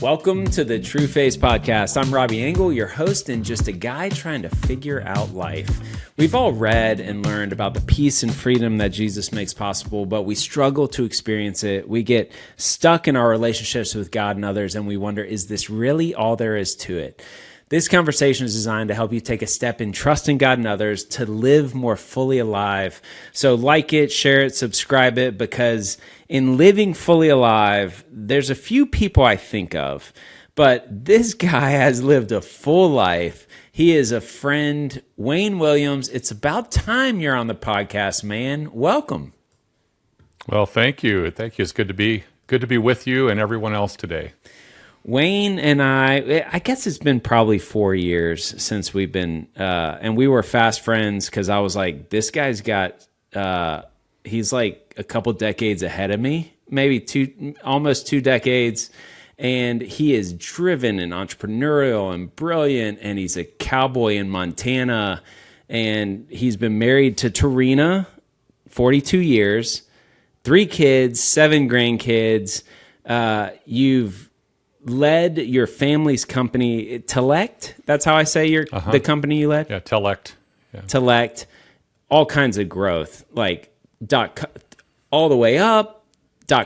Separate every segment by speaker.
Speaker 1: Welcome to the Trueface podcast. I'm Robbie Engel, your host and just a guy trying to figure out life. We've all read and learned about the peace and freedom that Jesus makes possible, but we struggle to experience it. We get stuck in our relationships with God and others, and we wonder, is this really all there is to it? This conversation is designed to help you take a step in trusting God and others to live more fully alive. So like it, share it, subscribe it, because in living fully alive, there's a few people I think of, but this guy has lived a full life. He is a friend, Wayne Williams. It's about time you're on the podcast, man. Welcome.
Speaker 2: Well, thank you. Thank you. It's good to be with you and everyone else today.
Speaker 1: Wayne and I guess it's been probably 4 years since we've been, and we were fast friends because I was like, this guy's got, he's like a couple decades ahead of me, maybe almost 2 decades. And he is driven and entrepreneurial and brilliant. And he's a cowboy in Montana. And he's been married to Tarina, 42 years, 3 kids, 7 grandkids. You've led your family's company, Telect. That's how I say the company you led?
Speaker 2: Yeah, Telect. Yeah.
Speaker 1: Telect. All kinds of growth, like all the way up.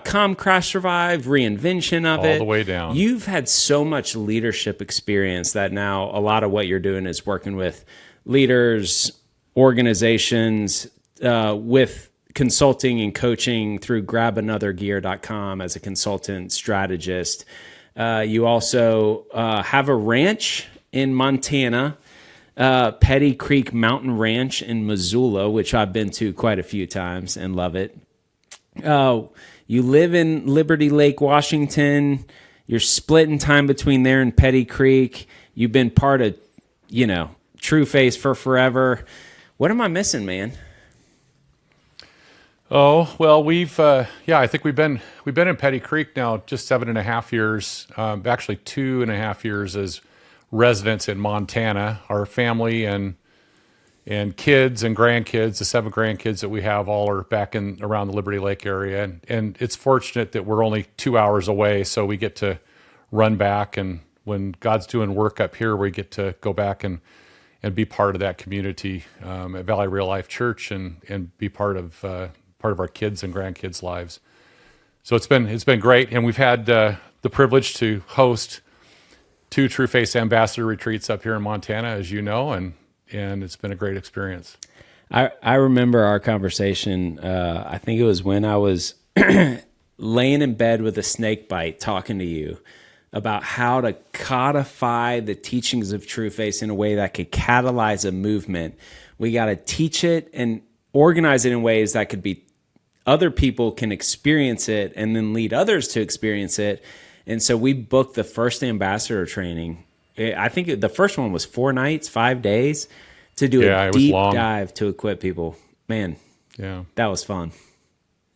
Speaker 1: .com crash survived, reinvention of it.
Speaker 2: All the way down.
Speaker 1: You've had so much leadership experience that now a lot of what you're doing is working with leaders, organizations, with consulting and coaching through grabanothergear.com as a consultant strategist. You also have a ranch in Montana, Petty Creek Mountain Ranch in Missoula, which I've been to quite a few times and love it. You live in Liberty Lake, Washington. You're splitting time between there and Petty Creek. You've been part of, Trueface for forever. What am I missing, man?
Speaker 2: Oh, well, I think we've been in Petty Creek now just 7.5 years, actually 2.5 years as residents in Montana. Our family and kids and grandkids, the 7 grandkids that we have, all are back in around the Liberty Lake area. And it's fortunate that we're only 2 hours away, so we get to run back. And when God's doing work up here, we get to go back and be part of that community at Valley Real Life Church and be part of our kids and grandkids' lives. So it's been great, and we've had the privilege to host 2 Trueface Ambassador retreats up here in Montana, as you know, and it's been a great experience.
Speaker 1: I remember our conversation. I think it was when I was laying in bed with a snake bite talking to you about how to codify the teachings of Trueface in a way that could catalyze a movement. We got to teach it and organize it in ways that could be other people can experience it and then lead others to experience it. And so we booked the first ambassador training. I think the first one was 4 nights, 5 days to do a deep dive to equip people. Man, that was fun.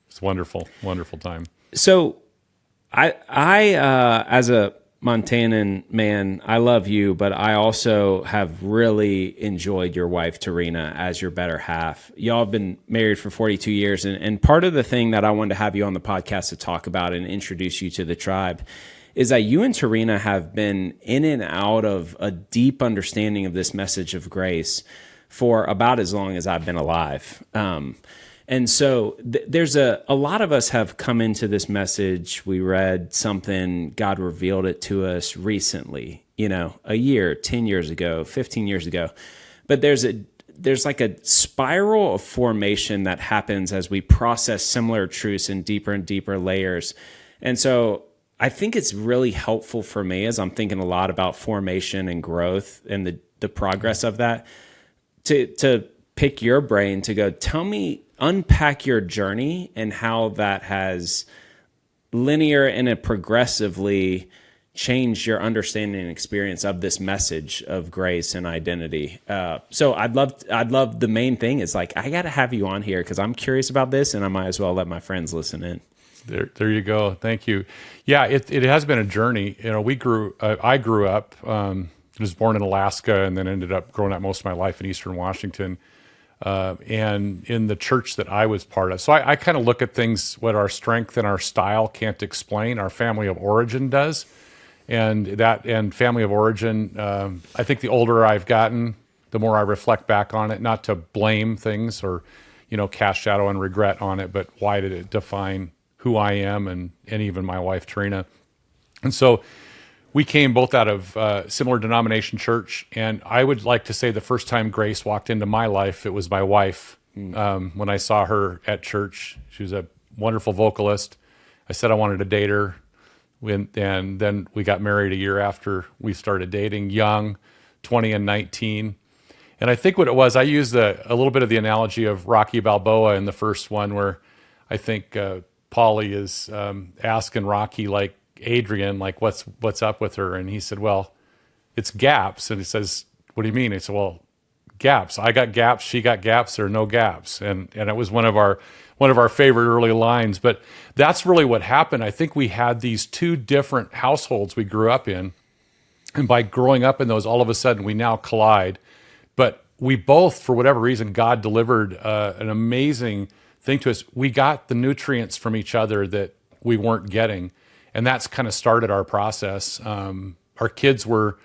Speaker 2: It's wonderful, wonderful time.
Speaker 1: So I as a Montanan man, I love you, but I also have really enjoyed your wife, Tarina, as your better half. Y'all have been married for 42 years. And part of the thing that I wanted to have you on the podcast to talk about and introduce you to the tribe is that you and Tarina have been in and out of a deep understanding of this message of grace for about as long as I've been alive. And so there's a lot of us have come into this message. We read something, God revealed it to us recently, a year, 10 years ago, 15 years ago. But there's like a spiral of formation that happens as we process similar truths in deeper and deeper layers. And so I think it's really helpful for me as I'm thinking a lot about formation and growth and the progress of that to pick your brain to go, unpack your journey and how that has linear and progressively changed your understanding and experience of this message of grace and identity. So I'd love the main thing is like, I got to have you on here because I'm curious about this and I might as well let my friends listen in.
Speaker 2: There you go. Thank you. Yeah, it has been a journey. I grew up, was born in Alaska and then ended up growing up most of my life in Eastern Washington. And in the church that I was part of. So I kind of look at things, what our strength and our style can't explain, our family of origin does. and family of origin. I think the older I've gotten, the more I reflect back on it, not to blame things or, cast shadow and regret on it, but why did it define who I am and even my wife, Trina. And so we came both out of similar denomination church. And I would like to say the first time Grace walked into my life, it was my wife. When I saw her at church, she was a wonderful vocalist. I said I wanted to date her. And then we got married a year after we started dating, young, 20 and 19. And I think what it was, I used a little bit of the analogy of Rocky Balboa in the first one, where I think Paulie is asking Rocky, like, Adrian, like, what's up with her? And he said, well, it's gaps. And he says, what do you mean? He said, well, gaps. I got gaps. She got gaps. There are no gaps. And it was one of our favorite early lines. But that's really what happened. I think we had these two different households we grew up in. And by growing up in those, all of a sudden we now collide. But we both, for whatever reason, God delivered an amazing thing to us. We got the nutrients from each other that we weren't getting. And that's kind of started our process. Our kids were,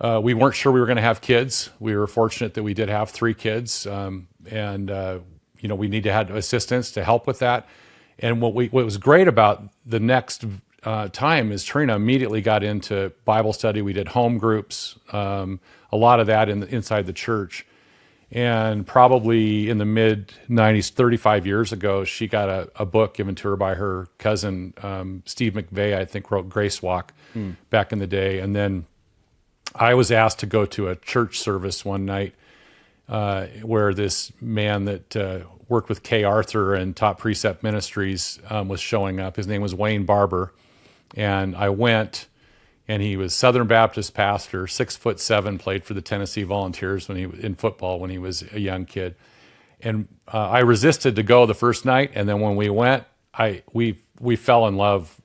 Speaker 2: we weren't sure we were going to have kids. We were fortunate that we did have 3 kids. We need to have assistance to help with that. And what was great about the next time is Trina immediately got into Bible study. We did home groups, a lot of that inside the church. And probably in the mid 90s, 35 years ago, she got a book given to her by her cousin, Steve McVeigh, I think wrote Grace Walk back in the day. And then I was asked to go to a church service one night where this man that worked with Kay Arthur and taught Precept Ministries was showing up. His name was Wayne Barber. And I went, and he was Southern Baptist pastor, 6'7", played for the Tennessee Volunteers in football when he was a young kid. And I resisted to go the first night, and then when we went, we fell in love.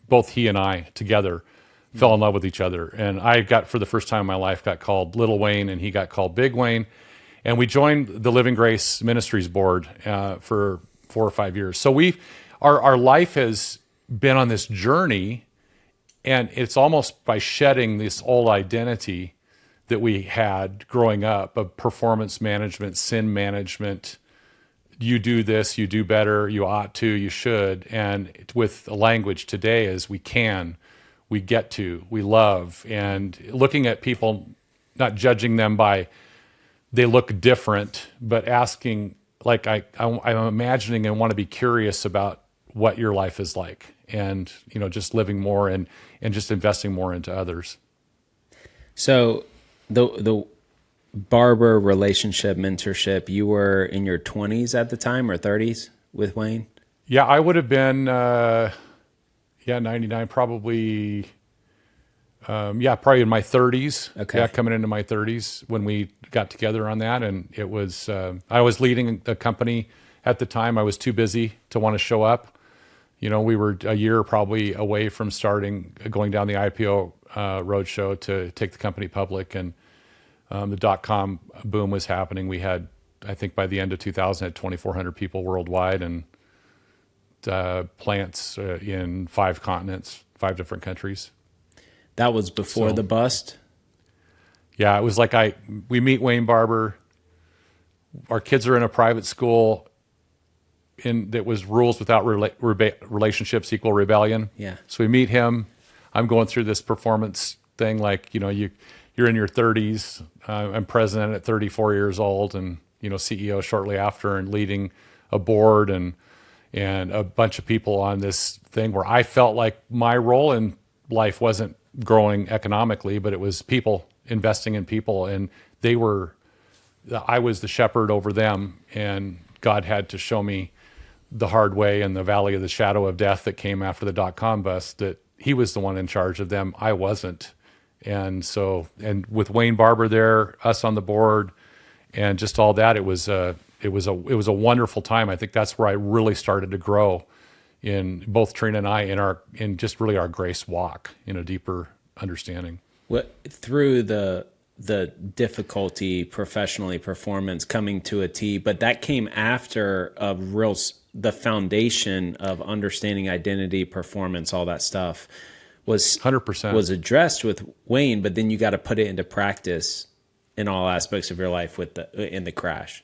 Speaker 2: Both he and I together fell in love with each other. And I got, for the first time in my life, got called Little Wayne, and he got called Big Wayne. And we joined the Living Grace Ministries board for 4 or 5 years. So our life has been on this journey. And it's almost by shedding this old identity that we had growing up of performance management, sin management. You do this, you do better, you ought to, you should. And with the language today is we can, we get to, we love. And looking at people, not judging them by they look different, but asking, like I'm imagining and want to be curious about what your life is like. And, just living more and just investing more into others.
Speaker 1: So the barber relationship, mentorship, you were in your 20s at the time or 30s with Wayne?
Speaker 2: Yeah, I would have been, 99, probably, probably in my 30s.
Speaker 1: Okay.
Speaker 2: Yeah, coming into my 30s when we got together on that. And it was, I was leading a company at the time. I was too busy to want to show up. We were a year probably away from going down the IPO roadshow to take the company public, and the .com boom was happening. We had, I think by the end of 2000, had 2,400 people worldwide, and plants in 5 continents, 5 different countries.
Speaker 1: That was before the bust?
Speaker 2: Yeah, it was like we meet Wayne Barber. Our kids are in a private school. That was rules without relationships equal rebellion.
Speaker 1: Yeah.
Speaker 2: So we meet him. I'm going through this performance thing, like you're in your 30s. I'm president at 34 years old, and CEO shortly after, and leading a board and a bunch of people on this thing where I felt like my role in life wasn't growing economically, but it was people, investing in people, and I was the shepherd over them, and God had to show me the hard way and the valley of the shadow of death that came after the .com bust, that he was the one in charge of them. I wasn't. And so, and with Wayne Barber there, us on the board, and just all that, it was a wonderful time. I think that's where I really started to grow in both Trina and I in just really our grace walk, in a deeper understanding.
Speaker 1: Through the difficulty professionally, performance coming to a T, but that came after the foundation of understanding identity, performance, all that stuff. was
Speaker 2: 100%.
Speaker 1: was addressed with Wayne, but then you got to put it into practice in all aspects of your life with in the crash.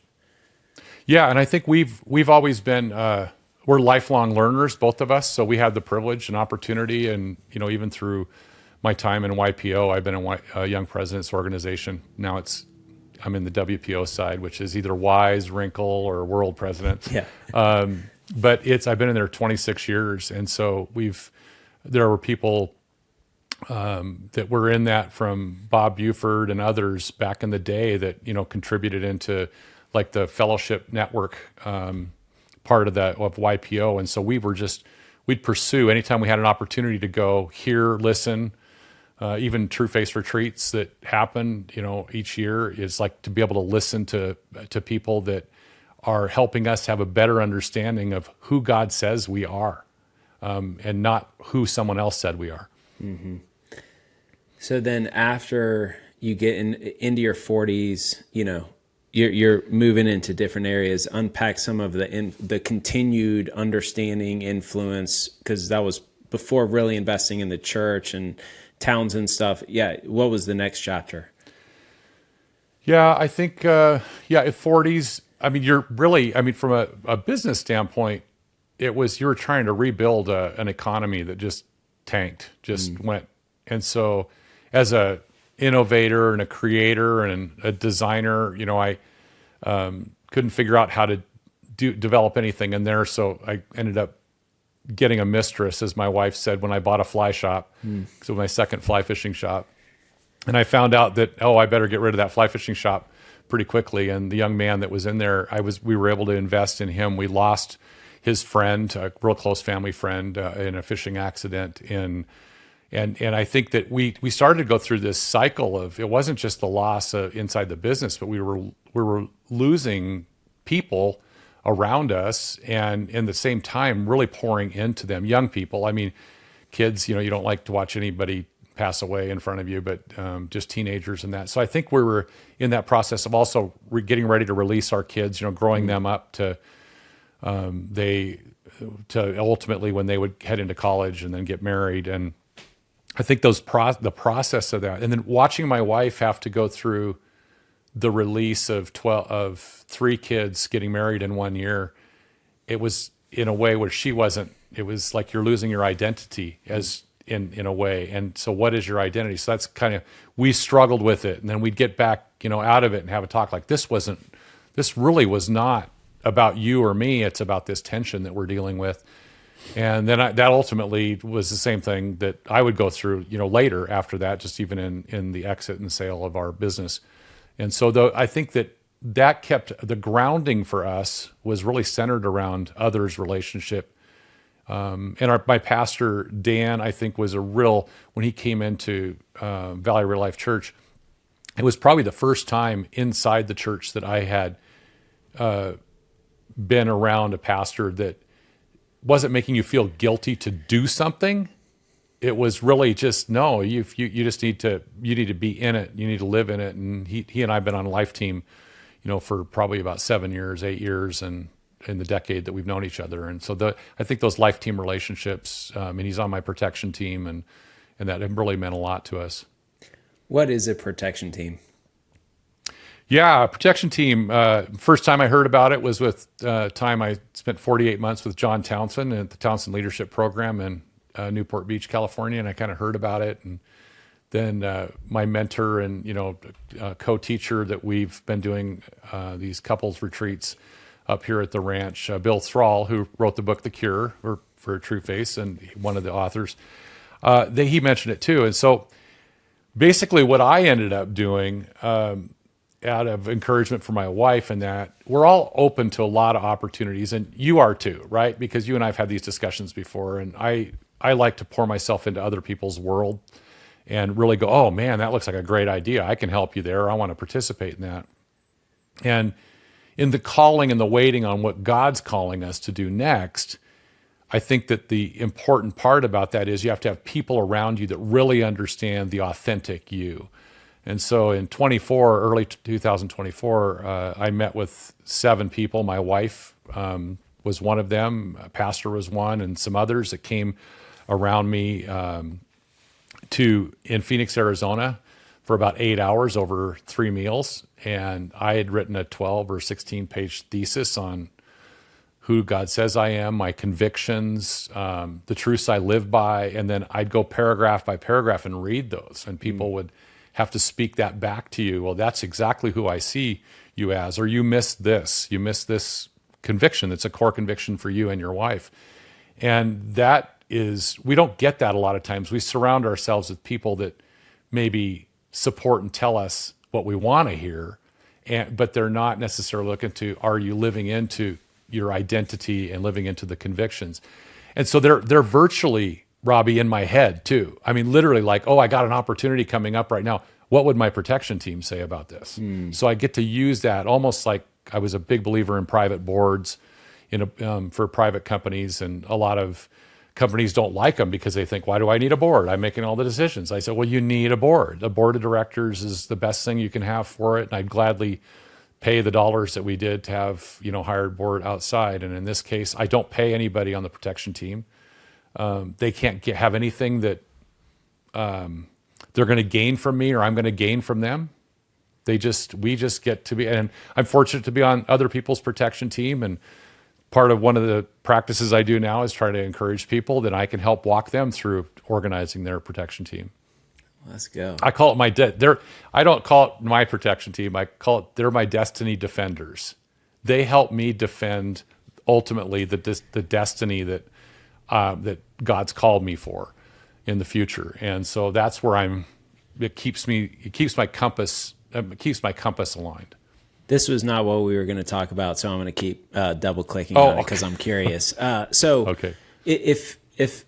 Speaker 2: Yeah, and I think we've always been we're lifelong learners, both of us. So we had the privilege and opportunity, and even through my time in YPO, I've been in Young Presidents Organization. Now I'm in the WPO side, which is either WISE, Wrinkle, or World Presidents.
Speaker 1: Yeah.
Speaker 2: But I've been in there 26 years, and so there were people that were in that, from Bob Buford and others back in the day, that contributed into like the fellowship network part of YPO, and so we'd pursue anytime we had an opportunity to go hear, listen. Even Trueface retreats that happen, each year, is like to be able to listen to people that are helping us have a better understanding of who God says we are, and not who someone else said we are.
Speaker 1: Mm-hmm. So then, after you get into your 40s, you're moving into different areas. Unpack some of the continued understanding, influence, because that was before really investing in the church and towns and stuff. Yeah. What was the next chapter?
Speaker 2: Yeah, I think, at 40s, from a business standpoint, you were trying to rebuild an economy that just tanked, went. And so as a innovator and a creator and a designer, I couldn't figure out how to develop anything in there. So I ended up getting a mistress, as my wife said, when I bought a fly shop. So my second fly fishing shop. And I found out that, I better get rid of that fly fishing shop pretty quickly. And the young man that was in there, we were able to invest in him. We lost his friend, a real close family friend, in a fishing accident. And I think that we started to go through this cycle of, it wasn't just the loss inside the business, but we were losing people around us, and in the same time really pouring into them. Young people, kids, you don't like to watch anybody pass away in front of you, but just teenagers and that. So I think we were in that process of also getting ready to release our kids, growing them up to ultimately when they would head into college and then get married. And I think the process of that, and then watching my wife have to go through the release of 3 kids getting married in 1 year, it was in a way where she wasn't. It was like you're losing your identity as in a way. And so, what is your identity? So that's kind of, we struggled with it, and then we'd get back out of it and have a talk like, this really was not about you or me. It's about this tension that we're dealing with. And then that ultimately was the same thing that I would go through, later after that, just even in the exit and sale of our business. And so I think that kept the grounding for us was really centered around others' relationship. And my pastor, Dan, I think was when he came into Valley Real Life Church, it was probably the first time inside the church that I had been around a pastor that wasn't making you feel guilty to do something. It was really just, no, you just need to be in it. You need to live in it. And he and I have been on a life team, for probably about 7 years, 8 years, and in the decade that we've known each other. And so I think those life team relationships, and he's on my protection team, and that really meant a lot to us.
Speaker 1: What is a protection team?
Speaker 2: Yeah, a protection team. First time I heard about it was with time I spent 48 months with John Townsend at the Townsend Leadership Program in Newport Beach, California, and I kind of heard about it. And then my mentor and co-teacher that we've been doing these couples retreats up here at the ranch, Bill Thrall, who wrote the book The Cure for Trueface and one of the authors, he mentioned it too. And so basically what I ended up doing out of encouragement for my wife, and that we're all open to a lot of opportunities, and you are too, right? Because you and I have had these discussions before, and I like to pour myself into other people's world and really go, oh man, that looks like a great idea. I can help you there. I want to participate in that. And in the calling and the waiting on what God's calling us to do next, I think that the important part about that is you have to have people around you that really understand the authentic you. And so in early 2024, I met with 7 people. My wife was one of them, a pastor was one, and some others that came around me in Phoenix, Arizona, for about 8 hours over 3 meals, and I had written a 12 or 16-page thesis on who God says I am, my convictions, the truths I live by, and then I'd go paragraph by paragraph and read those, and people would have to speak that back to you. Well, that's exactly who I see you as, or you missed this. You missed this conviction. That's a core conviction for you and your wife. And that is, we don't get that a lot of times. We surround ourselves with people that maybe support and tell us what we want to hear, but they're not necessarily looking to, are you living into your identity and living into the convictions? And so they're virtually, Robbie, in my head too. I mean, literally like, oh, I got an opportunity coming up right now. What would my protection team say about this? So I get to use that almost like I was a big believer in private boards for private companies, and a lot of companies don't like them because they think, why do I need a board? I'm making all the decisions. I said, well, you need a board. A board of directors is the best thing you can have for it. And I'd gladly pay the dollars that we did to have, hired board outside. And in this case, I don't pay anybody on the protection team. They can't have anything that they're going to gain from me or I'm going to gain from them. We just get to be, and I'm fortunate to be on other people's protection team. And part of one of the practices I do now is try to encourage people that I can help walk them through organizing their protection team.
Speaker 1: Let's go.
Speaker 2: I call it I don't call it my protection team. I call it, they're my destiny defenders. They help me defend ultimately the destiny that God's called me for in the future. And so that's where it keeps my compass aligned.
Speaker 1: This was not what we were going to talk about, so I'm going to keep double clicking on it because I'm curious.
Speaker 2: Okay.
Speaker 1: If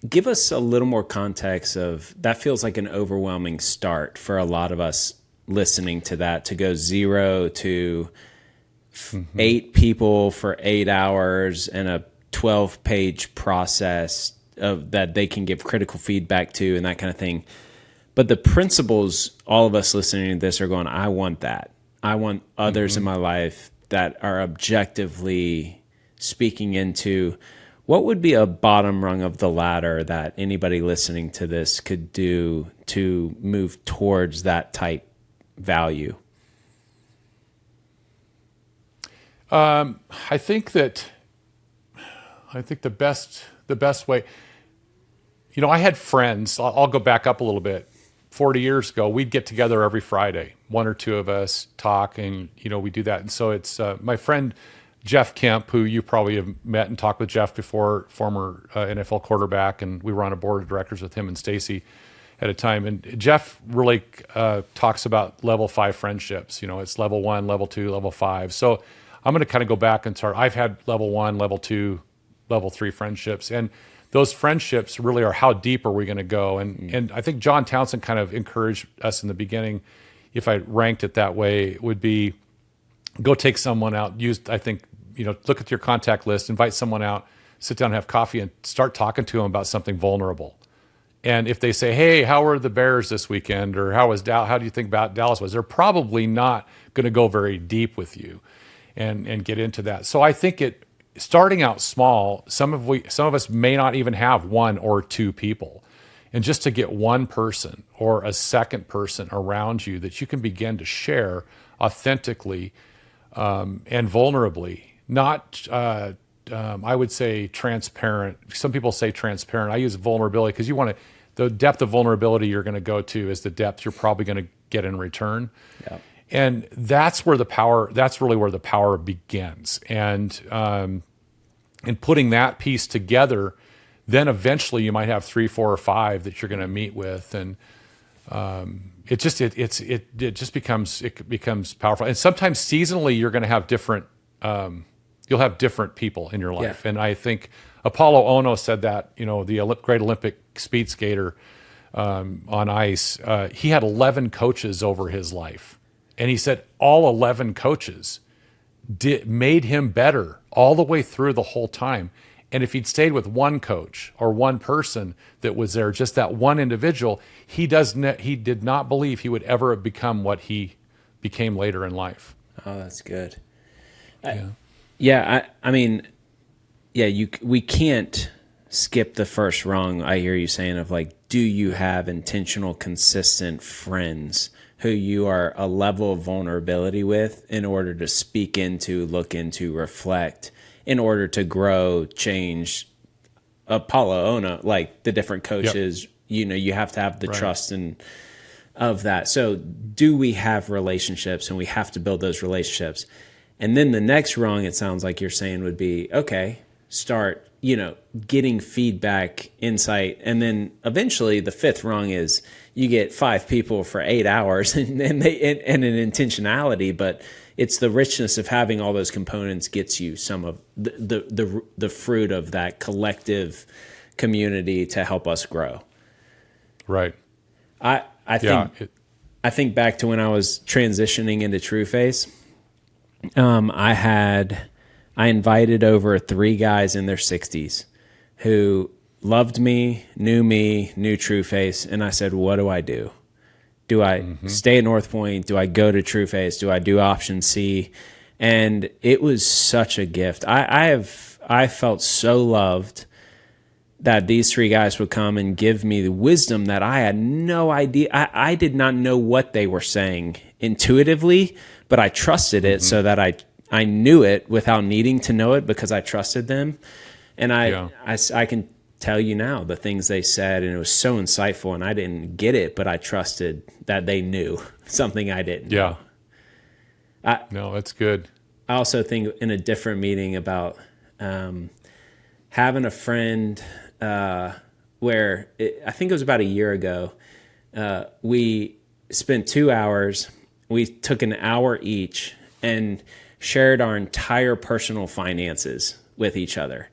Speaker 1: give us a little more context of that. Feels like an overwhelming start for a lot of us listening to that, to go 0 to 8 people for 8 hours and a 12-page process of that they can give critical feedback to and that kind of thing. But the principles, all of us listening to this are going, I want that. I want others in my life that are objectively speaking into. What would be a bottom rung of the ladder that anybody listening to this could do to move towards that type value?
Speaker 2: I think the best way, I had friends. I'll go back up a little bit. 40 years ago, we'd get together every Friday, 1 or 2 of us talk, and we do that. And so it's my friend Jeff Kemp, who you probably have met and talked with Jeff before, former NFL quarterback, and we were on a board of directors with him and Stacy at a time. And Jeff really talks about level 5 friendships. It's level 1, level 2, level 5. So I'm going to kind of go back and start. I've had level 1, level 2, level 3 friendships, and those friendships really are how deep are we going to go. And I think John Townsend kind of encouraged us in the beginning, if I ranked it that way, would be go take someone out. Look at your contact list, invite someone out, sit down and have coffee and start talking to them about something vulnerable. And if they say, hey, how were the Bears this weekend? Or how do you think about Dallas was? They're probably not going to go very deep with you and get into that. So I think starting out small, some of us may not even have 1 or 2 people. And just to get one person or a second person around you that you can begin to share authentically and vulnerably, not, I would say transparent. Some people say transparent. I use vulnerability because the depth of vulnerability you're going to go to is the depth you're probably going to get in return. Yeah. And that's really where the power begins. And in putting that piece together, then eventually you might have 3, 4, or 5 that you're going to meet with, and it just becomes powerful. And sometimes seasonally you're going to have different you'll have different people in your life. Yeah. And I think Apollo Ono said that, the great Olympic speed skater on ice, he had 11 coaches over his life. And he said all 11 coaches made him better all the way through the whole time. And if he'd stayed with one coach or one person that was there, just that one individual, he did not believe he would ever have become what he became later in life.
Speaker 1: Oh, that's good.
Speaker 2: Yeah.
Speaker 1: We can't skip the first rung. I hear you saying of like, do you have intentional, consistent friends who you are a level of vulnerability with in order to speak into, look into, reflect, in order to grow, change, Apollo Ona, like the different coaches, you have to have the trust and of that. So do we have relationships, and we have to build those relationships. And then the next rung, it sounds like you're saying, would be, okay, start, getting feedback, insight. And then eventually the fifth rung is you get 5 people for 8 hours and an intentionality, but it's the richness of having all those components gets you some of the fruit of that collective community to help us grow.
Speaker 2: Right.
Speaker 1: I think back to when I was transitioning into Trueface. I invited over 3 guys in their 60s who loved me, knew Trueface, and I said, what do I do? Do I stay at North Point? Do I go to Trueface? Do I do option C? And it was such a gift. I felt so loved that these 3 guys would come and give me the wisdom that I had no idea. I did not know what they were saying intuitively, but I trusted it so that I knew it without needing to know it because I trusted them. And I can tell you now the things they said, and it was so insightful, and I didn't get it, but I trusted that they knew something I didn't know.
Speaker 2: No, that's good.
Speaker 1: I also think in a different meeting about having a friend where I think it was about a year ago, we spent 2 hours. We took an hour each and shared our entire personal finances with each other.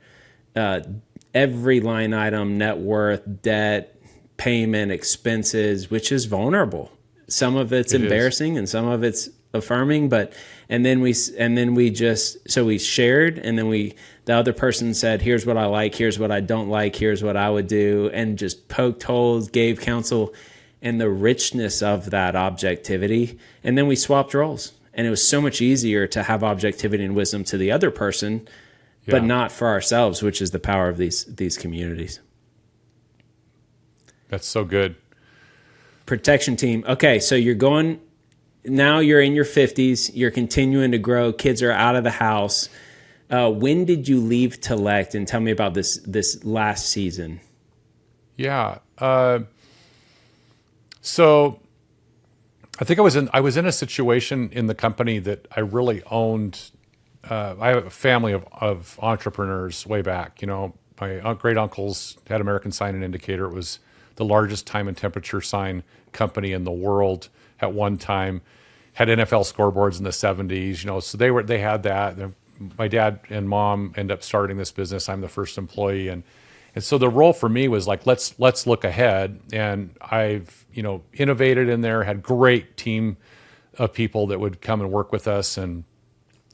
Speaker 1: Every line item, net worth, debt, payment, expenses, which is vulnerable. Some of it's embarrassing and some of it's affirming, and then we shared, and then the other person said, here's what I like, here's what I don't like, here's what I would do, and just poked holes, gave counsel, and the richness of that objectivity. And then we swapped roles, and it was so much easier to have objectivity and wisdom to the other person, but not for ourselves, which is the power of these communities.
Speaker 2: That's so good.
Speaker 1: Protection team. Okay, so now you're in your 50s, you're continuing to grow, kids are out of the house. When did you leave Telect? And tell me about this last season.
Speaker 2: Yeah. So I think I was in a situation in the company that I really owned. I have a family of entrepreneurs way back. My great uncles had American Sign and Indicator. It was the largest time and temperature sign company in the world at one time. Had NFL scoreboards in the 70s. So they had that. My dad and mom ended up starting this business. I'm the first employee, and so the role for me was like, let's look ahead. And I've innovated in there, had great team of people that would come and work with us and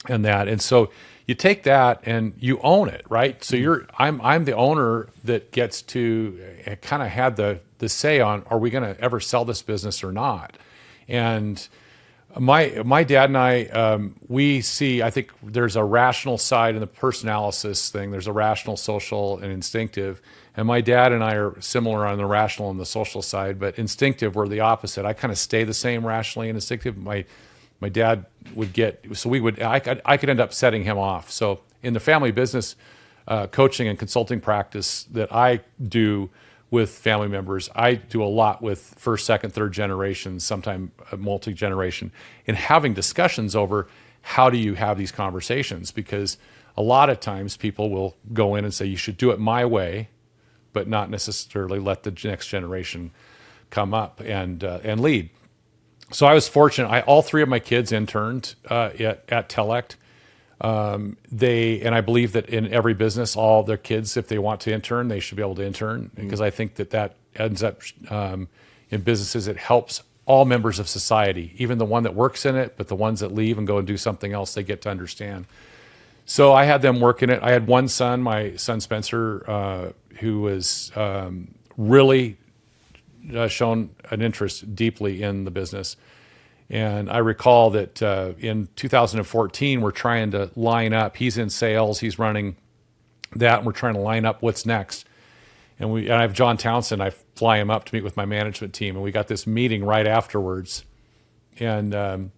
Speaker 2: that. And so you take that and you own it, right? So I'm the owner that gets to kind of had the say on, are we going to ever sell this business or not? And my dad and I, we see, I think there's a rational side in the personalysis thing. There's a rational, social, and instinctive. And my dad and I are similar on the rational and the social side, but instinctive, we're the opposite. I kind of stay the same rationally and instinctive. My dad would I could end up setting him off. So in the family business coaching and consulting practice that I do with family members, I do a lot with first, second, third generation, sometimes multi-generation, in having discussions over how do you have these conversations? Because a lot of times people will go in and say, you should do it my way, but not necessarily let the next generation come up and lead. So I was fortunate. All 3 of my kids interned at Telect. And I believe that in every business, all their kids, if they want to intern, they should be able to intern, because I think that ends up in businesses, it helps all members of society, even the one that works in it, but the ones that leave and go and do something else, they get to understand. So I had them work in it. I had one son, my son Spencer, who was really shown an interest deeply in the business. And I recall that in 2014, we're trying to line up. He's in sales. He's running that, and we're trying to line up what's next. And I have John Townsend. I fly him up to meet with my management team, and we got this meeting right afterwards, and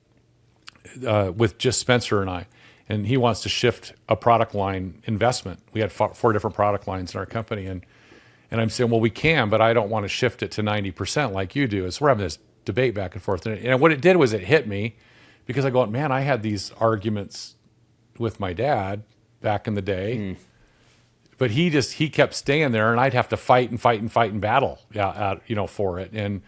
Speaker 2: with just Spencer and I. And he wants to shift a product line investment. We had four different product lines in our company, and I'm saying, well, we can, but I don't want to shift it to 90% like you do. So we're having this debate back and forth. And what it did was it hit me, because I go, man, I had these arguments with my dad back in the day, but he kept staying there, and I'd have to fight and battle, for it. And,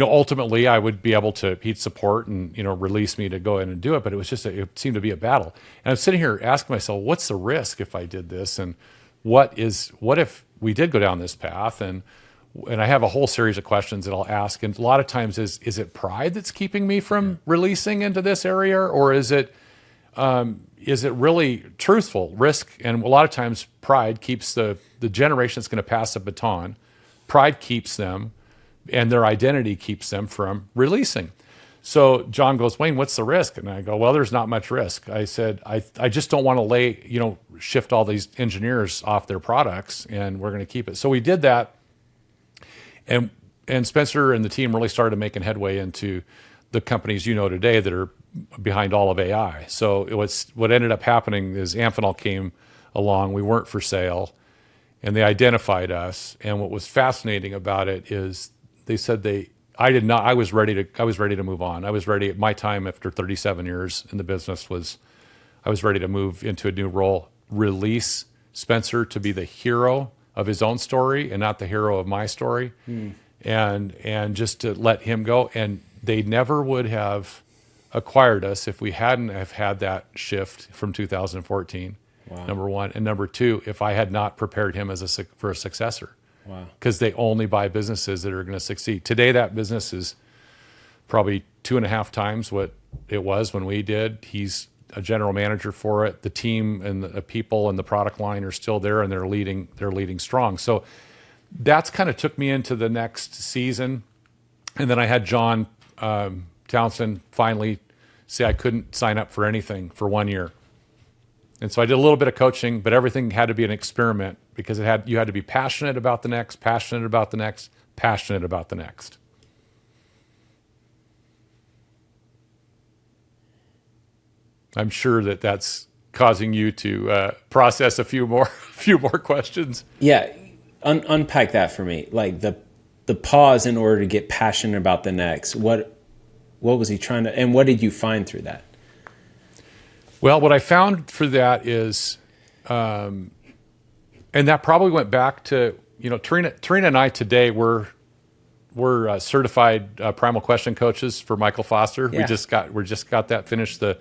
Speaker 2: ultimately I would be able to, he'd support and, release me to go in and do it. But it was just, it seemed to be a battle. And I'm sitting here asking myself, what's the risk if I did this? And what if we did go down this path? And I have a whole series of questions that I'll ask. And a lot of times is it pride that's keeping me from releasing into this area? Or is it really truthful risk? And a lot of times pride keeps the generation that's going to pass the baton. Pride keeps them, and their identity keeps them from releasing. So John goes, Wayne, what's the risk? And I go, well, there's not much risk. I said, I just don't want to shift all these engineers off their products, and we're going to keep it. So we did that. And Spencer and the team really started making headway into the companies today that are behind all of AI. So what ended up happening is Amphenol came along. We weren't for sale, and they identified us. And what was fascinating about it is they said I was ready to move on. I was ready at my time after 37 years in the business I was ready to move into a new role, release Spencer to be the hero of his own story and not the hero of my story. And just to let him go. And they never would have acquired us if we hadn't have had that shift from 2014. Wow. Number one. And number two, if I had not prepared him for a successor. Wow. Because they only buy businesses that are going to succeed. Today, that business is probably 2.5 times what it was when we did. He's a general manager for it. The team and the people and the product line are still there, and they're leading strong. So that's kind of took me into the next season. And then I had John Townsend finally say I couldn't sign up for anything for 1 year. And so I did a little bit of coaching, but everything had to be an experiment, because you had to be passionate about the next, passionate about the next, passionate about the next. I'm sure that's causing you to process a few more questions.
Speaker 1: Yeah, unpack that for me. Like the pause in order to get passionate about the next. What was he trying to? And what did you find through that?
Speaker 2: Well, what I found for that is, and that probably went back to Tarina and I today we're certified primal question coaches for Michael Foster. Yeah. We just got that finished, the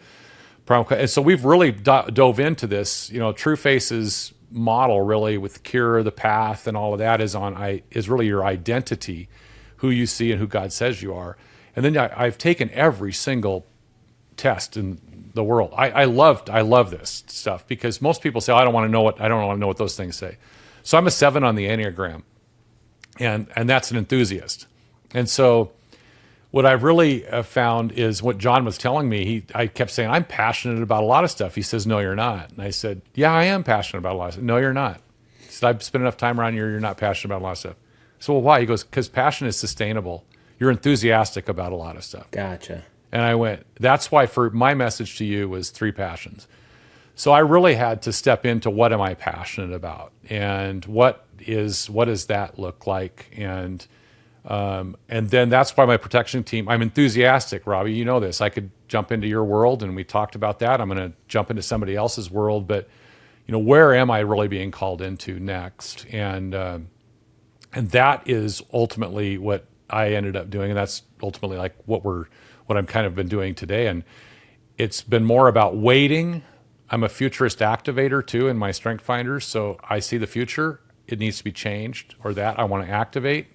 Speaker 2: primal, and so we've really dove into this. Trueface's model really with Cure, the path, and all of that is really your identity, who you see and who God says you are. And then I've taken every single test in the world. I love this stuff, because most people say, I don't want to know what those things say. So I'm a 7 on the Enneagram, and that's an enthusiast. And so what I've really found is what John was telling me. I kept saying, I'm passionate about a lot of stuff. He says, no, you're not. And I said, yeah, I am passionate about a lot of stuff. No, you're not. He said, I've spent enough time around you. You're not passionate about a lot of stuff. So, well, why? He goes, because passion is sustainable. You're enthusiastic about a lot of stuff.
Speaker 1: Gotcha.
Speaker 2: And I went, that's why for my message to you was 3 passions. So I really had to step into what am I passionate about, and what does that look like? And then that's why my protection team, I'm enthusiastic, Robbie, you know this. I could jump into your world, and we talked about that. I'm going to jump into somebody else's world, but where am I really being called into next? And that is ultimately what I ended up doing. And that's ultimately like what I've kind of been doing today. And it's been more about waiting. I'm a futurist activator too in my strength finders. So I see the future, it needs to be changed, or that I want to activate,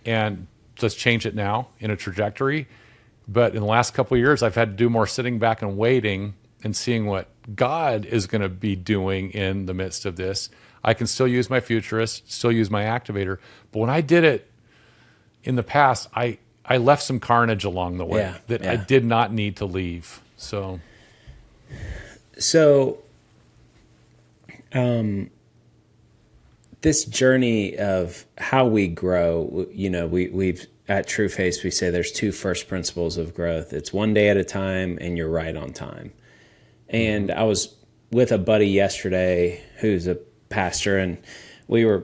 Speaker 2: and let's change it now in a trajectory. But in the last couple of years, I've had to do more sitting back and waiting and seeing what God is going to be doing in the midst of this. I can still use my futurist, still use my activator. But when I did it in the past, I left some carnage along the way that I did not need to leave. So
Speaker 1: this journey of how we grow, we've at Trueface, we say there's two first principles of growth. It's one day at a time, and you're right on time. And I was with a buddy yesterday who's a pastor, and we were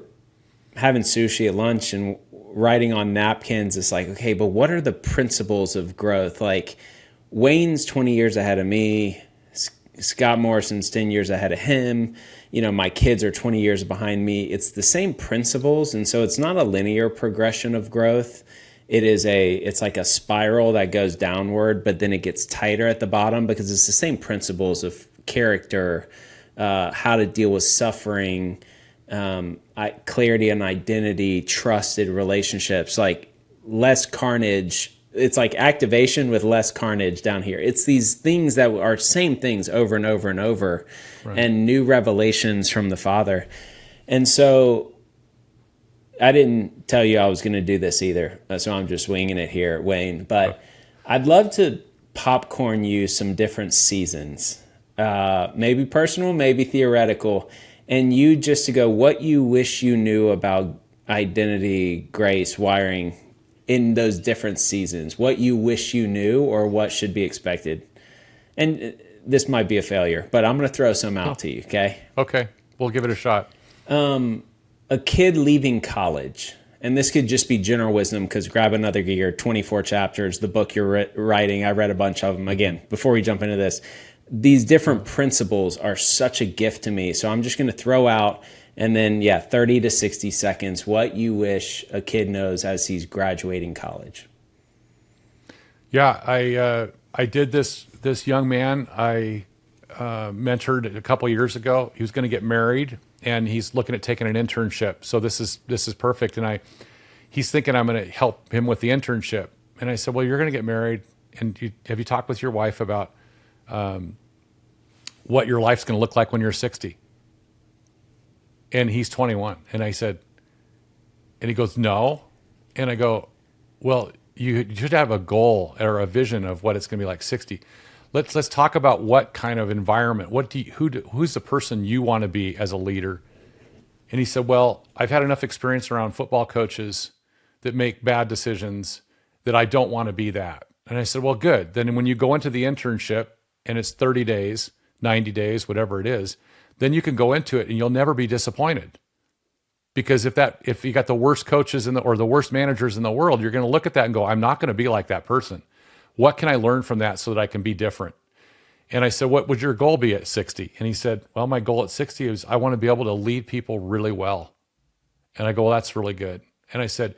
Speaker 1: having sushi at lunch and writing on napkins. It's like, okay, but what are the principles of growth? Like, Wayne's 20 years ahead of me. Scott Morrison's 10 years ahead of him. My kids are 20 years behind me. It's the same principles. And so it's not a linear progression of growth. It's like a spiral that goes downward, but then it gets tighter at the bottom because it's the same principles of character, how to deal with suffering, clarity and identity, trusted relationships, like less carnage. It's like activation with less carnage down here. It's these things that are same things over and over and over, right, and new revelations from the Father. And so I didn't tell you I was going to do this either, so I'm just winging it here, Wayne. But I'd love to popcorn you some different seasons, maybe personal, maybe theoretical, and you just to go what you wish you knew about identity, grace, wiring in those different seasons, what you wish you knew or what should be expected. And this might be a failure, but I'm going to throw some out to you, okay?
Speaker 2: Okay, we'll give it a shot.
Speaker 1: A kid leaving college, and this could just be general wisdom because grab another year, 24 chapters, the book you're writing, I read a bunch of them. Again, before we jump into this, these different principles are such a gift to me. So I'm just going to throw out, and then, 30 to 60 seconds, what you wish a kid knows as he's graduating college.
Speaker 2: Yeah, I did this young man I mentored a couple years ago. He was going to get married, and he's looking at taking an internship. So this is perfect. And he's thinking I'm going to help him with the internship. And I said, well, you're going to get married, and have you talked with your wife about what your life's going to look like when you're 60? And he's 21. And I said, and he goes, no. And I go, well, you should have a goal or a vision of what it's going to be like 60. Let's talk about what kind of environment, who's the person you want to be as a leader? And he said, well, I've had enough experience around football coaches that make bad decisions that I don't want to be that. And I said, well, good. Then when you go into the internship and it's 30 days, 90 days, whatever it is, then you can go into it and you'll never be disappointed. Because if you got the worst coaches or the worst managers in the world, you're going to look at that and go, I'm not going to be like that person. What can I learn from that so that I can be different? And I said, what would your goal be at 60? And he said, well, my goal at 60 is I want to be able to lead people really well. And I go, well, that's really good. And I said,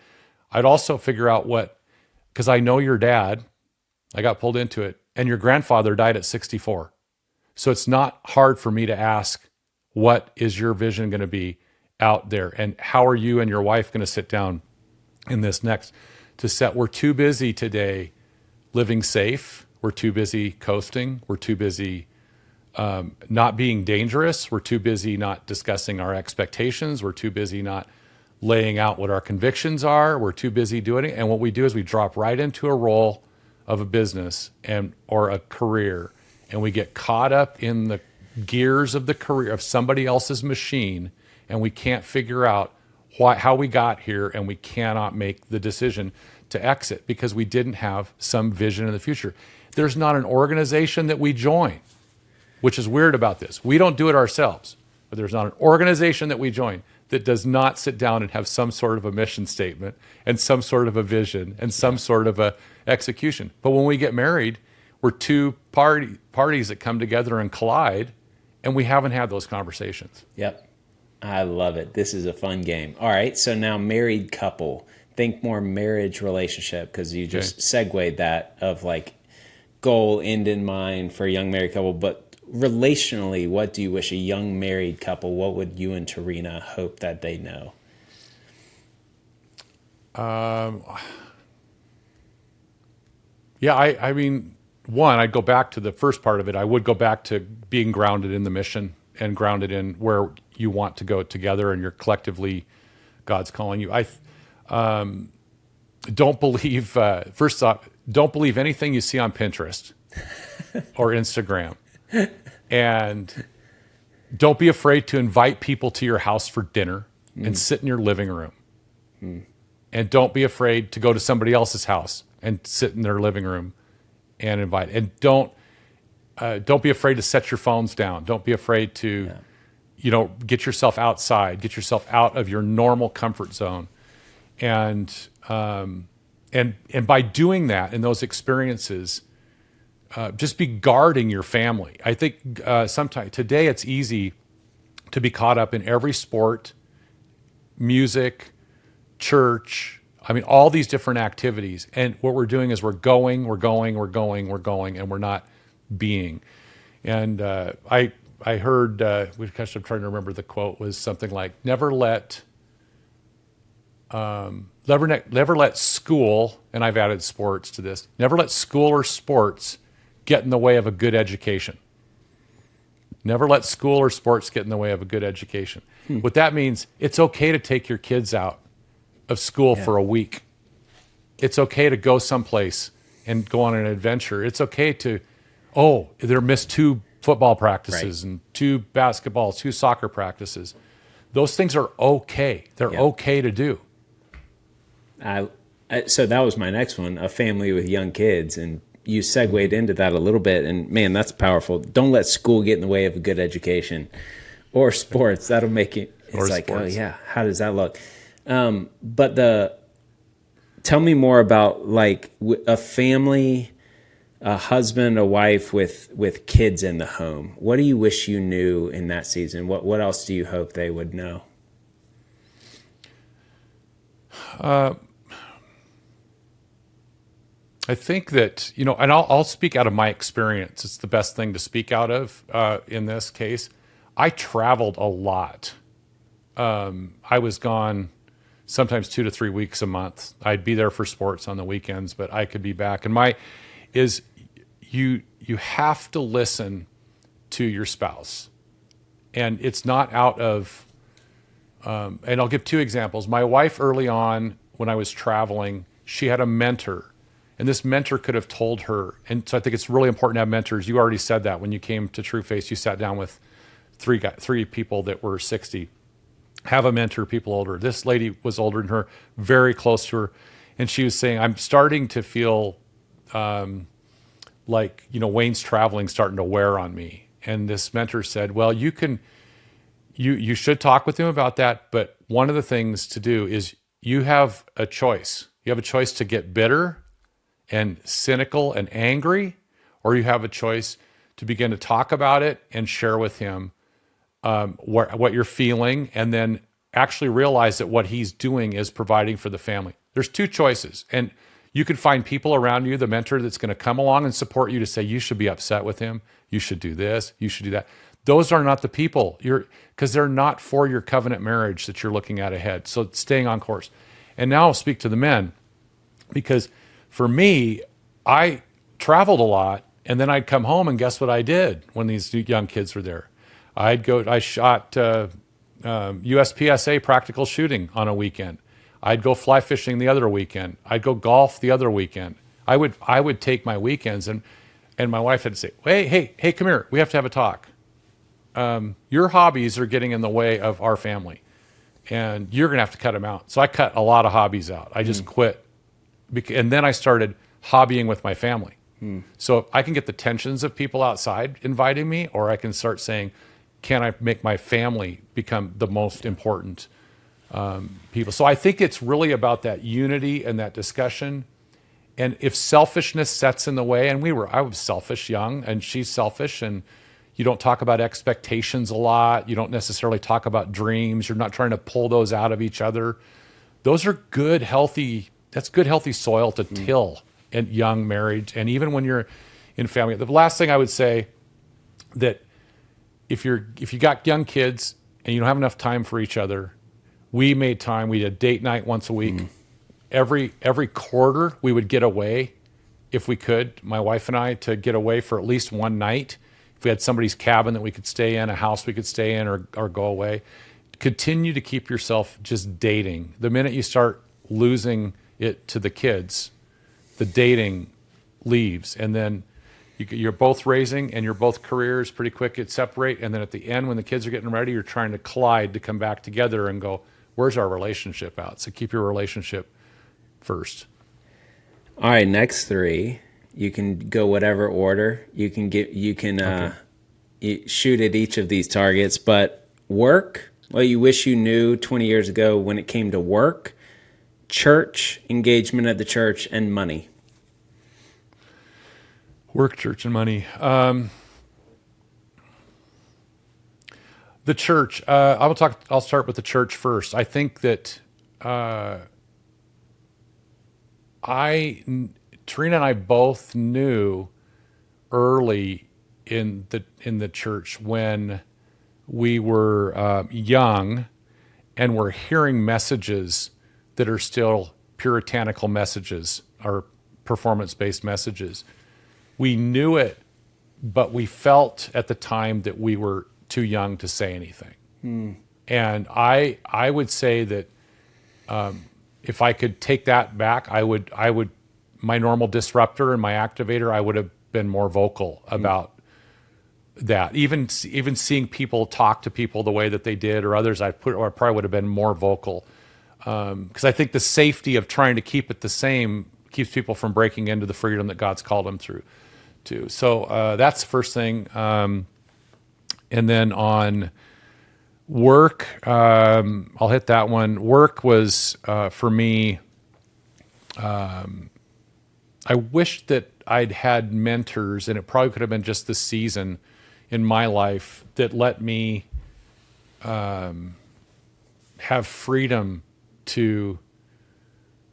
Speaker 2: I'd also figure out because I know your dad, I got pulled into it, and your grandfather died at 64. So it's not hard for me to ask, what is your vision going to be out there? And how are you and your wife going to sit down in this next to set? We're too busy today living safe. We're too busy coasting. We're too busy not being dangerous. We're too busy not discussing our expectations. We're too busy not laying out what our convictions are. We're too busy doing it. And what we do is we drop right into a role of a business or a career, and we get caught up in the gears of the career of somebody else's machine, and we can't figure out how we got here, and we cannot make the decision to exit because we didn't have some vision in the future. There's not an organization that we join, which is weird about this. We don't do it ourselves, but there's not an organization that we join that does not sit down and have some sort of a mission statement and some sort of a vision and some sort of a execution. But when we get married, we're two parties that come together and collide, and we haven't had those conversations.
Speaker 1: Yep. I love it. This is a fun game. All right, so now married couple. Think more marriage relationship, because you just segued that of like goal, end in mind for a young married couple. But relationally, what do you wish a young married couple, what would you and Tarina hope that they know?
Speaker 2: Yeah, I mean, one, I'd go back to the first part of it. I would go back to being grounded in the mission and grounded in where you want to go together, and you're collectively, God's calling you. Don't believe, first off, don't believe anything you see on Pinterest or Instagram. And don't be afraid to invite people to your house for dinner. and sit in your living room. And don't be afraid to go to somebody else's house and sit in their living room and invite. And don't be afraid to set your phones down. Don't be afraid to, get yourself outside, get yourself out of your normal comfort zone. And by doing that in those experiences, just be guarding your family. I think sometimes today it's easy to be caught up in every sport, music, church. I mean, all these different activities. And what we're doing is we're going, and we're not being. And I heard, gosh, I'm trying to remember the quote, was something like, never let school, and I've added sports to this, never let school or sports get in the way of a good education. Never let school or sports get in the way of a good education. What that means, it's okay to take your kids out of school for a week. It's okay to go someplace and go on an adventure. It's okay to, they missed 2 football practices and 2 basketball, 2 soccer practices. Those things are okay. They're okay to do.
Speaker 1: So that was my next one, a family with young kids. And you segued into that a little bit. And man, that's powerful. Don't let school get in the way of a good education or sports. That'll make it, it's like, sports. How does that look? But tell me more about like a family, a husband, a wife with kids in the home. What do you wish you knew in that season? What else do you hope they would know?
Speaker 2: I think that, and I'll speak out of my experience. It's the best thing to speak out of in this case. I traveled a lot. I was gone sometimes 2 to 3 weeks a month. I'd be there for sports on the weekends, but I could be back. And you have to listen to your spouse. And it's not out of, and I'll give 2 examples. My wife early on, when I was traveling, she had a mentor. And this mentor could have told her, and so I think it's really important to have mentors. You already said that when you came to Trueface, you sat down with 3 people that were 60. Have a mentor, people older. This lady was older than her, very close to her. And she was saying, I'm starting to feel like, Wayne's traveling starting to wear on me. And this mentor said, well, you should talk with him about that. But one of the things to do is you have a choice. You have a choice to get bitter and cynical and angry, or you have a choice to begin to talk about it and share with him what you're feeling, and then actually realize that what he's doing is providing for the family. There's 2 choices, and you can find people around you, the mentor that's going to come along and support you to say, you should be upset with him, you should do this, you should do that. Those are not the people, because they're not for your covenant marriage that you're looking at ahead. So staying on course. And now I'll speak to the men, because for me, I traveled a lot, and then I'd come home, and guess what I did when these young kids were there? I shot USPSA practical shooting on a weekend. I'd go fly fishing the other weekend. I'd go golf the other weekend. I would take my weekends, and my wife had to say, hey, come here. We have to have a talk. Your hobbies are getting in the way of our family, and you're going to have to cut them out. So I cut a lot of hobbies out. I just quit. And then I started hobbying with my family. So I can get the tensions of people outside inviting me, or I can start saying, can I make my family become the most important people? So I think it's really about that unity and that discussion. And if selfishness sets in the way, and I was selfish young, and she's selfish, and you don't talk about expectations a lot. You don't necessarily talk about dreams. You're not trying to pull those out of each other. Those are good, healthy soil to till in young marriage, and even when you're in family. The last thing I would say, that if you got young kids and you don't have enough time for each other, we made time. We did date night once a week. Every quarter we would get away, if we could, my wife and I, to get away for at least one night. If we had somebody's cabin that we could stay in, a house we could stay in, or go away. Continue to keep yourself just dating. The minute you start losing it to the kids, the dating leaves, and then you're both raising, and you're both careers pretty quick it separate, and then at the end when the kids are getting ready, you're trying to collide to come back together and go, where's our relationship at? So keep your relationship first.
Speaker 1: All right, next three. You can go whatever order. You can shoot at each of these targets, but work, what you wish you knew 20 years ago when it came to work, church, engagement at the church, and money.
Speaker 2: Work, church, and money. The church. I'll start with the church first. I think that Trina and I both knew early in the church when we were young and were hearing messages that are still puritanical messages or performance-based messages. We knew it, but we felt at the time that we were too young to say anything. And I would say that if I could take that back, I would my normal disruptor and my activator, I would have been more vocal about that. Even seeing people talk to people the way that they did, or others, I probably would have been more vocal. Because I think the safety of trying to keep it the same keeps people from breaking into the freedom that God's called them through to. So that's the first thing. And then on work, I'll hit that one. Work was, for me, I wish that I'd had mentors, and it probably could have been just the season in my life that let me have freedom to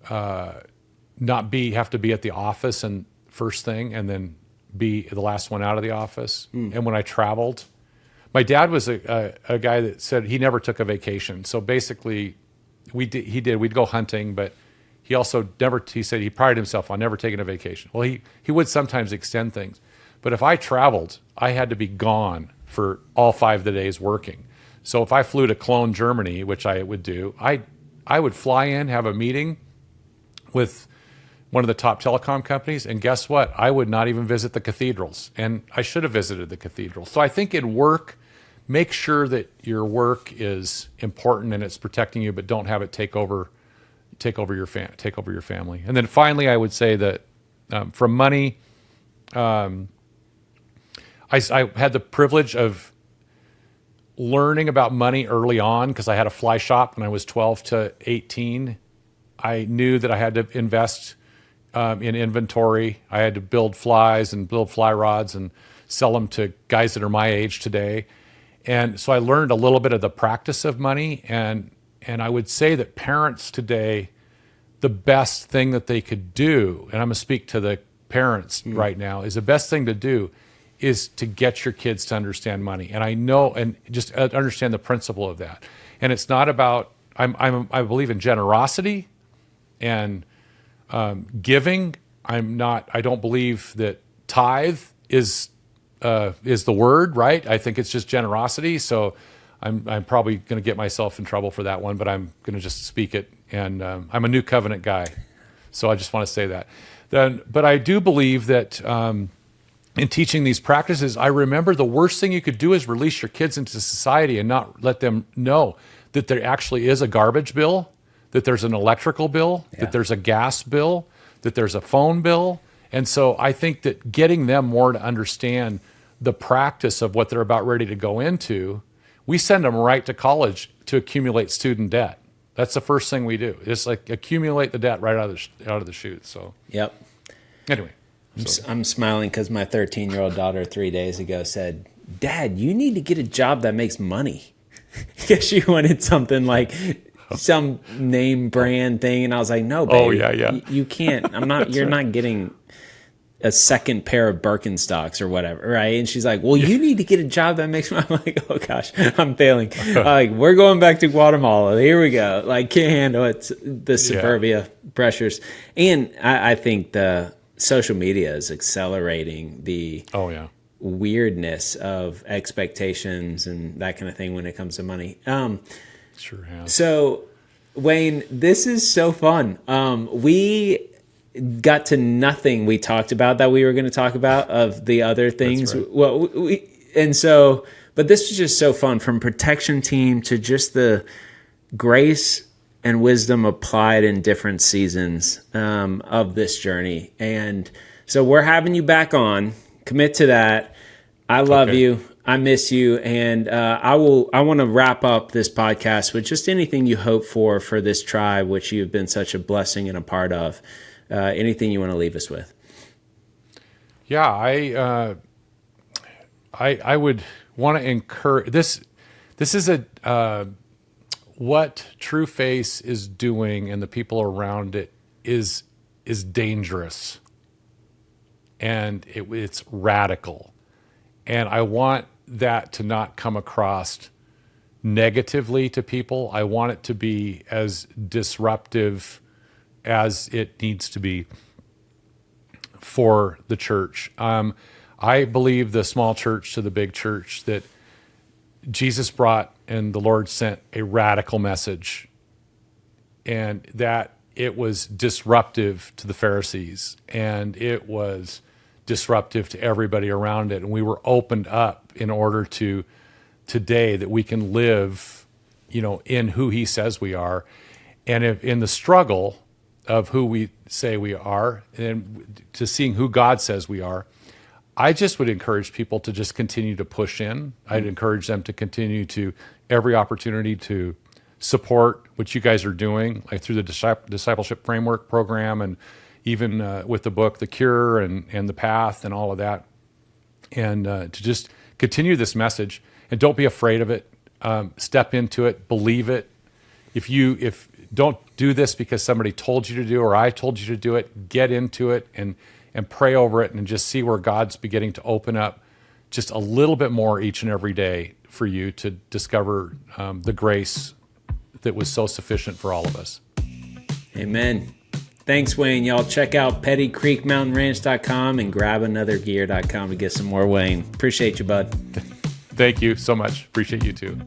Speaker 2: not have to be at the office and first thing and then be the last one out of the office. And when I traveled, my dad was a guy that said he never took a vacation. So basically we'd go hunting, but he also he said he prided himself on never taking a vacation. Well, he would sometimes extend things, but if I traveled, I had to be gone for all 5 of the days working. So if I flew to Cologne, Germany, which I would do, I would fly in, have a meeting with one of the top telecom companies, and guess what? I would not even visit the cathedrals, and I should have visited the cathedrals. So I think in work, make sure that your work is important and it's protecting you, but don't have it take over your family. And then finally, I would say that from money, I had the privilege of learning about money early on because I had a fly shop when I was 12 to 18. I knew that I had to invest in inventory. I had to build flies and build fly rods and sell them to guys that are my age today. And so I learned a little bit of the practice of money. And I would say that parents today, the best thing that they could do, and I'm going to speak to the parents right now, is the best thing to do is to get your kids to understand money. And I know, and just understand the principle of that. And it's not about, I believe in generosity and giving. I don't believe that tithe is the word, right? I think it's just generosity. So I'm probably going to get myself in trouble for that one, but I'm going to just speak it. And I'm a new covenant guy, so I just want to say that. But I do believe that in teaching these practices, I remember the worst thing you could do is release your kids into society and not let them know that there actually is a garbage bill, that there's an electrical bill, that there's a gas bill, that there's a phone bill. And so I think that getting them more to understand the practice of what they're about ready to go into, we send them right to college to accumulate student debt. That's the first thing we do. It's like accumulate the debt right out of the chute. So anyway,
Speaker 1: I'm smiling because my 13-year-old daughter 3 days ago said, "Dad, you need to get a job that makes money." Because she wanted something like some name brand thing, and I was like, "No, baby, you can't. I'm not. You're not getting a second pair of Birkenstocks or whatever, right?" And she's like, "Well, you need to get a job that makes money." I'm like, "Oh gosh, I'm failing." Like, we're going back to Guatemala. Here we go. Like, can't handle it. The suburbia pressures, and I think the social media is accelerating the weirdness of expectations and that kind of thing when it comes to money.
Speaker 2: Sure has.
Speaker 1: So, Wayne, this is so fun. We got to nothing we talked about that we were going to talk about of the other things.
Speaker 2: Right.
Speaker 1: Well, but this was just so fun, from protection team to just the grace and wisdom applied in different seasons of this journey. And so we're having you back on. Commit to that. I love you. I miss you. And I want to wrap up this podcast with just anything you hope for this tribe, which you've been such a blessing and a part of. Anything you want to leave us with?
Speaker 2: Yeah, I would want to encourage this. This is what Trueface is doing, and the people around it is dangerous, and it's radical, and I want that to not come across negatively to people. I want it to be as disruptive as it needs to be for the church. I believe the small church to the big church, that Jesus brought and the Lord sent a radical message, and that it was disruptive to the Pharisees, and it was disruptive to everybody around it. And we were opened up in order to today that we can live, in who he says we are. And if in the struggle of who we say we are and to seeing who God says we are, I just would encourage people to just continue to push in. I'd encourage them to continue to every opportunity to support what you guys are doing, like through the discipleship framework program, and even with the book, The Cure and The Path and all of that. And to just continue this message, and don't be afraid of it. Step into it, believe it. If don't do this because somebody told you to do, or I told you to do it, get into it and pray over it, and just see where God's beginning to open up just a little bit more each and every day for you to discover the grace that was so sufficient for all of us.
Speaker 1: Amen. Thanks, Wayne. Y'all check out pettycreekmountainranch.com and grab anothergear.com to get some more Wayne. Appreciate you, bud.
Speaker 2: Thank you so much. Appreciate you too.